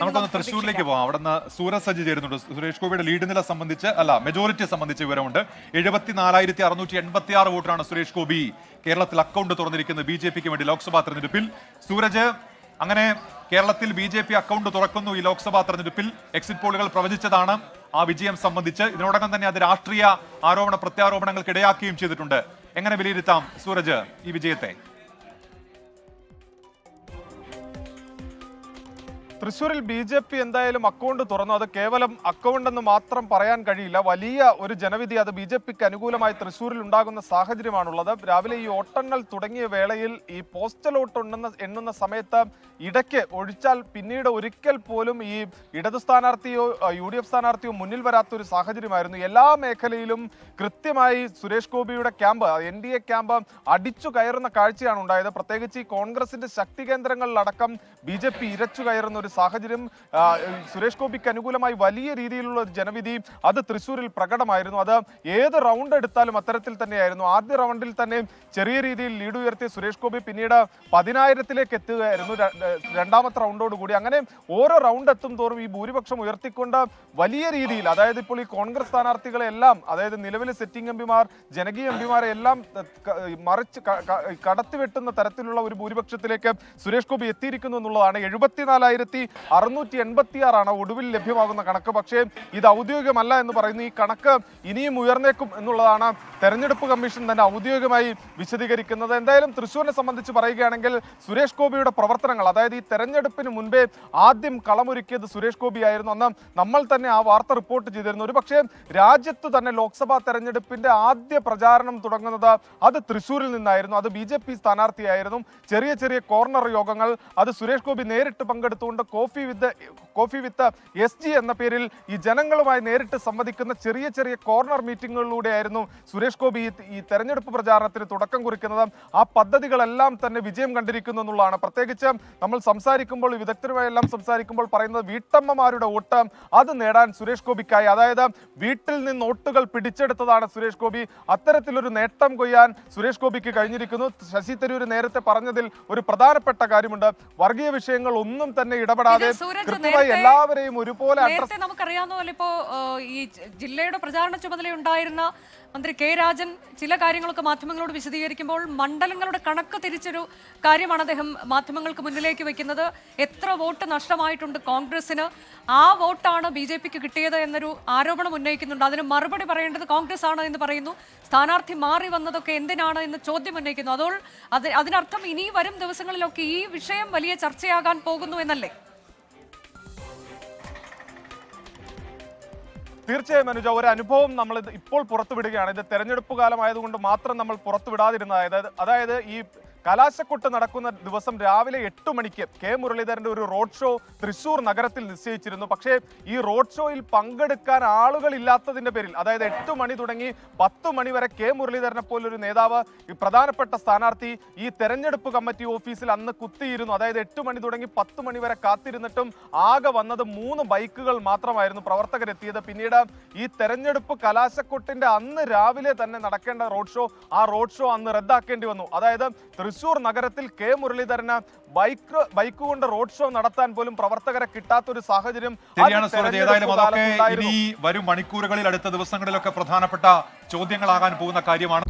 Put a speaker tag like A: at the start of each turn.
A: നമുക്കൊന്ന് തൃശ്ശൂരിലേക്ക് പോകാം. അവിടെ നിന്ന് സൂരജ് സജ്ജി ചേരുന്നുണ്ട്. സുരേഷ് ഗോപിയുടെ ലീഡ് നില സംബന്ധിച്ച് മെജോറിറ്റി സംബന്ധിച്ച് വിവരമുണ്ട്. 74,686 വോട്ടിനാണ് സുരേഷ് ഗോപി കേരളത്തിൽ അക്കൗണ്ട് തുറന്നിരിക്കുന്നത് BJPക്ക് വേണ്ടി ലോക്സഭാ തെരഞ്ഞെടുപ്പിൽ. സൂരജ്, അങ്ങനെ കേരളത്തിൽ BJP അക്കൗണ്ട് തുറക്കുന്നു ഈ ലോക്സഭാ തെരഞ്ഞെടുപ്പിൽ. എക്സിറ്റ് പോളുകൾ പ്രവചിച്ചതാണ് ആ വിജയം സംബന്ധിച്ച്. ഇതിനോടകം തന്നെ അത് രാഷ്ട്രീയ ആരോപണ പ്രത്യാരോപണങ്ങൾക്ക് ഇടയാക്കുകയും ചെയ്തിട്ടുണ്ട്. എങ്ങനെ വിലയിരുത്താം സൂരജ് ഈ വിജയത്തെ?
B: തൃശ്ശൂരിൽ BJP എന്തായാലും അക്കൗണ്ട് തുറന്നു. അത് കേവലം അക്കൗണ്ട് എന്ന് മാത്രം പറയാൻ കഴിയില്ല. വലിയ ഒരു ജനവിധി അത് BJPക്ക് അനുകൂലമായി തൃശ്ശൂരിൽ ഉണ്ടാകുന്ന സാഹചര്യമാണുള്ളത്. രാവിലെ ഈ വോട്ടെണ്ണൽ തുടങ്ങിയ വേളയിൽ ഈ പോസ്റ്റൽ വോട്ട് എണ്ണുന്ന സമയത്ത് ഇടയ്ക്ക് ഒഴിച്ചാൽ പിന്നീട് ഒരിക്കൽ പോലും ഈ ഇടതു സ്ഥാനാർത്ഥിയോ UDF സ്ഥാനാർത്ഥിയോ മുന്നിൽ വരാത്തൊരു സാഹചര്യമായിരുന്നു. എല്ലാ മേഖലയിലും കൃത്യമായി സുരേഷ് ഗോപിയുടെ ക്യാമ്പ്, NDA ക്യാമ്പ് അടിച്ചു കയറുന്ന കാഴ്ചയാണ് ഉണ്ടായത്. പ്രത്യേകിച്ച് ഈ കോൺഗ്രസിന്റെ ശക്തി കേന്ദ്രങ്ങളിലടക്കം BJP ഇരച്ചു കയറുന്ന ഒരു സാഹചര്യം. സുരേഷ് ഗോപിക്ക് അനുകൂലമായി വലിയ രീതിയിലുള്ള ഒരു ജനവിധി അത് തൃശ്ശൂരിൽ പ്രകടമായിരുന്നു. അത് ഏത് റൗണ്ട് എടുത്താലും അത്തരത്തിൽ തന്നെയായിരുന്നു. ആദ്യ റൗണ്ടിൽ തന്നെ ചെറിയ രീതിയിൽ ലീഡ് ഉയർത്തിയ സുരേഷ് ഗോപി പിന്നീട് 10,000-ലേക്ക് എത്തുകയായിരുന്നു രണ്ടാമത്തെ റൗണ്ടോടുകൂടി. അങ്ങനെ ഓരോ റൗണ്ട് എത്തും തോറും ഈ ഭൂരിപക്ഷം ഉയർത്തിക്കൊണ്ട് വലിയ രീതിയിൽ, അതായത് ഇപ്പോൾ ഈ കോൺഗ്രസ് സ്ഥാനാർത്ഥികളെ എല്ലാം, അതായത് നിലവിലെ സിറ്റിംഗ് MPമാർ, ജനകീയ MPമാരെ എല്ലാം മറിച്ച് കടത്തിവെട്ടുന്ന തരത്തിലുള്ള ഒരു ഭൂരിപക്ഷത്തിലേക്ക് സുരേഷ് ഗോപി എത്തിയിരിക്കുന്നു എന്നുള്ളതാണ്. 74,686 ഒടുവിൽ ലഭ്യമാകുന്ന കണക്ക്. പക്ഷേ ഇത് ഔദ്യോഗികമല്ല എന്ന് പറയുന്നു. ഈ കണക്ക് ഇനിയും ഉയർന്നേക്കും എന്നുള്ളതാണ് തെരഞ്ഞെടുപ്പ് കമ്മീഷൻ തന്നെ ഔദ്യോഗികമായി വിശദീകരിക്കുന്നത്. എന്തായാലും തൃശ്ശൂരിനെ സംബന്ധിച്ച് പറയുകയാണെങ്കിൽ സുരേഷ് ഗോപിയുടെ പ്രവർത്തനങ്ങൾ, അതായത് ഈ തെരഞ്ഞെടുപ്പിന് മുൻപേ ആദ്യം കളമൊരുക്കിയത് സുരേഷ് ഗോപി ആയിരുന്നു. അന്ന് നമ്മൾ തന്നെ ആ വാർത്ത റിപ്പോർട്ട് ചെയ്തിരുന്നു. ഒരു പക്ഷേ രാജ്യത്ത് തന്നെ ലോക്സഭാ തെരഞ്ഞെടുപ്പിന്റെ ആദ്യ പ്രചാരണം തുടങ്ങുന്നത് അത് തൃശ്ശൂരിൽ നിന്നായിരുന്നു. അത് BJP സ്ഥാനാർത്ഥിയായിരുന്നു. ചെറിയ ചെറിയ കോർണർ യോഗങ്ങൾ അത് സുരേഷ് ഗോപി നേരിട്ട് പങ്കെടുത്തുകൊണ്ട് കോഫി വിത്ത് SG എന്ന പേരിൽ ഈ ജനങ്ങളുമായി നേരിട്ട് സംവദിക്കുന്ന ചെറിയ ചെറിയ കോർണർ മീറ്റിങ്ങുകളിലൂടെയായിരുന്നു സുരേഷ് ഗോപി ഈ തെരഞ്ഞെടുപ്പ് പ്രചാരണത്തിന് തുടക്കം കുറിക്കുന്നത്. ആ പദ്ധതികളെല്ലാം തന്നെ വിജയം കണ്ടിരിക്കുന്നു എന്നുള്ളതാണ്. പ്രത്യേകിച്ച് നമ്മൾ സംസാരിക്കുമ്പോൾ, വിദഗ്ധരുമായെല്ലാം സംസാരിക്കുമ്പോൾ പറയുന്നത് വീട്ടമ്മമാരുടെ വോട്ട് അത് നേടാൻ സുരേഷ് ഗോപിക്കായി, അതായത് വീട്ടിൽ നിന്ന് വോട്ടുകൾ പിടിച്ചെടുത്തതാണ് സുരേഷ് ഗോപി. അത്തരത്തിലൊരു നേട്ടം കൊയ്യാൻ സുരേഷ് ഗോപിക്ക് കഴിഞ്ഞിരിക്കുന്നു. ശശി തരൂർ നേരത്തെ പറഞ്ഞതിൽ ഒരു പ്രധാനപ്പെട്ട കാര്യമുണ്ട്. വർഗീയ വിഷയങ്ങൾ ഒന്നും തന്നെ ഇടപെടാതെ കൃത്യമായി എല്ലാവരെയും ഒരുപോലെ
C: നമുക്കറിയാവുന്ന പോലെ ഇപ്പോ ഈ ജില്ലയുടെ പ്രചാരണ ചുമതലയുണ്ടായിരുന്ന മന്ത്രി K. രാജൻ ചില കാര്യങ്ങളൊക്കെ മാധ്യമങ്ങളോട് വിശദീകരിക്കുമ്പോൾ മണ്ഡലങ്ങളുടെ കണക്ക് തിരിച്ചൊരു കാര്യമാണ് അദ്ദേഹം മാധ്യമങ്ങൾക്ക് മുന്നിലേക്ക് വെക്കുന്നത്. എത്ര വോട്ട് നഷ്ടമായിട്ടുണ്ട് കോൺഗ്രസിന്, ആ വോട്ടാണ് BJPക്ക് കിട്ടിയത് എന്നൊരു ആരോപണം ഉന്നയിക്കുന്നുണ്ട്. അതിന് മറുപടി പറയേണ്ടത് കോൺഗ്രസ് ആണ് എന്ന് പറയുന്നു. സ്ഥാനാർത്ഥി മാറി വന്നതൊക്കെ എന്തിനാണ് എന്ന് ചോദ്യം ഉന്നയിക്കുന്നു. അതിനർത്ഥം ഇനി വരും ദിവസങ്ങളിലൊക്കെ ഈ വിഷയം വലിയ ചർച്ചയാകാൻ പോകുന്നു എന്നല്ലേ?
B: തീർച്ചയായും അനുജ, ഒരു അനുഭവം നമ്മൾ ഇപ്പോൾ പുറത്തുവിടുകയാണ്. ഇത് തെരഞ്ഞെടുപ്പ് കാലമായതുകൊണ്ട് മാത്രം നമ്മൾ പുറത്തുവിടാതിരുന്നത്. അതായത് ഈ കലാശക്കൊട്ട് നടക്കുന്ന ദിവസം രാവിലെ 8 മണിക്ക് K. മുരളീധരന്റെ ഒരു റോഡ് ഷോ തൃശ്ശൂർ നഗരത്തിൽ നിശ്ചയിച്ചിരുന്നു. പക്ഷേ ഈ റോഡ് ഷോയിൽ പങ്കെടുക്കാൻ ആളുകൾ ഇല്ലാത്തതിന്റെ പേരിൽ, അതായത് 8 മണി തുടങ്ങി 10 മണി വരെ K. മുരളീധരനെ പോലൊരു നേതാവ്, ഈ പ്രധാനപ്പെട്ട സ്ഥാനാർത്ഥി ഈ തെരഞ്ഞെടുപ്പ് കമ്മിറ്റി ഓഫീസിൽ അന്ന് കുത്തിയിരുന്നു. അതായത് 8 മണി തുടങ്ങി 10 മണി വരെ കാത്തിരുന്നിട്ടും ആകെ വന്നത് 3 ബൈക്കുകൾ മാത്രമായിരുന്നു പ്രവർത്തകരെത്തിയത്. പിന്നീട് ഈ തെരഞ്ഞെടുപ്പ് കലാശക്കൊട്ടിന്റെ അന്ന് രാവിലെ തന്നെ നടക്കേണ്ട ആ റോഡ് ഷോ അന്ന് റദ്ദാക്കേണ്ടി വന്നു. അതായത് തൃശ്ശൂർ നഗരത്തിൽ K. മുരളീധരന് ബൈക്ക് കൊണ്ട് റോഡ് ഷോ നടത്താൻ പോലും പ്രവർത്തകരെ കിട്ടാത്തൊരു സാഹചര്യം.
A: ഇനി വരും മണിക്കൂറുകളിൽ, അടുത്ത ദിവസങ്ങളിലൊക്കെ പ്രധാനപ്പെട്ട ചോദ്യങ്ങളാകാൻ പോകുന്ന കാര്യമാണ്.